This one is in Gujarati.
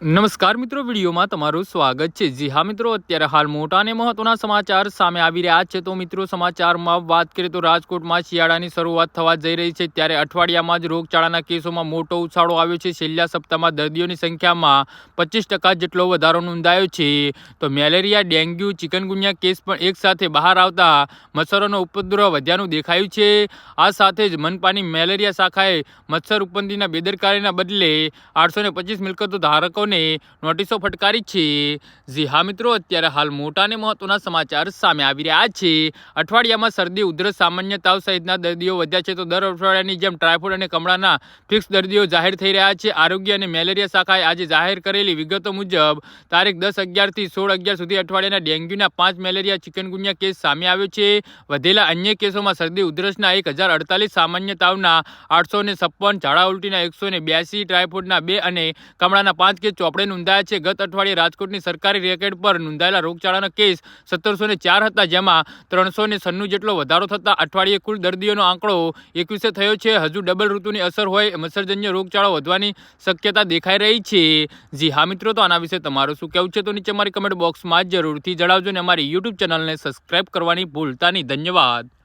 નમસ્કાર મિત્રો, વિડીયોમાં તમારું સ્વાગત છે। જી હા મિત્રો, અત્યારે હાલ મોટા અને મહત્વના સમાચાર સામે આવી રહ્યા છે। તો મિત્રો, સમાચારમાં વાત કરીએ તો રાજકોટમાં શિયાળાની શરૂઆત થવા જઈ રહી છે, ત્યારે અઠવાડિયામાં જ રોગચાળાના કેસોમાં મોટો ઉછાળો આવ્યો છે। છેલ્લા સપ્તાહમાં દર્દીઓની સંખ્યામાં 25% જેટલો વધારો નોંધાયો છે। તો મેલેરિયા, ડેન્ગ્યુ, ચિકનગુનિયા કેસ પણ એકસાથે બહાર આવતા મચ્છરોનો ઉપદ્રવ વધ્યાનું દેખાયું છે। આ સાથે જ મનપાની મેલેરિયા શાખાએ મચ્છર ઉપંદીના બેદરકારીના બદલે 825 મિલકતો ધારકો નોટિસો ફટકારી છે। જી હા મિત્રો, અત્યારે હાલ મોટા અને મહત્વના સમાચાર સામે આવી રહ્યા છે। અઠવાડિયામાં શરદી, ઉધરસ, સામાન્ય તાવ સહિતના દર્દીઓ વધ્યા છે। તો દર અઠવાડિયાની જેમ ટાઇફોઇડ અને કમળાના ફિક્સ દર્દીઓ જાહેર થઈ રહ્યા છે। આરોગ્ય અને મેલેરિયા શાખાએ આજે જાહેર કરેલી વિગતો મુજબ તારીખ 10/11 થી 16/11 સુધી અઠવાડિયાના ડેન્ગ્યુના 5, મેલેરિયા, ચિકનગુનિયા કેસ સામે આવ્યો છે। વધેલા અન્ય કેસોમાં શરદી ઉધરસના 1048, સામાન્ય તાવના 856, ઝાડા ઉલટીના 182, ટાઇફોઇડના 2 અને કમળાના 5 કેસ ચોપડે નોંધાયા છે। ગત અઠવાડિયે રાજકોટની સરકારી રેકેટ પર નોંધાયેલા રોગચાળાના કેસ 1704 હતા, જેમાં 396 જેટલો વધારો થતા અઠવાડિયે કુલ દર્દીઓનો આંકડો 21 થયો છે। હજુ ડબલ ઋતુની અસર હોય મચ્છરજન્ય રોગચાળો વધવાની શક્યતા દેખાઈ રહી છે। જી હા મિત્રો, તો આના વિશે તમારું શું કહેવું છે તો નીચે અમારી કમેન્ટ બોક્સમાં જરૂરથી જણાવજો અને અમારી યુટ્યુબ ચેનલને સબસ્ક્રાઇબ કરવાની ભૂલતા નહીં। ધન્યવાદ।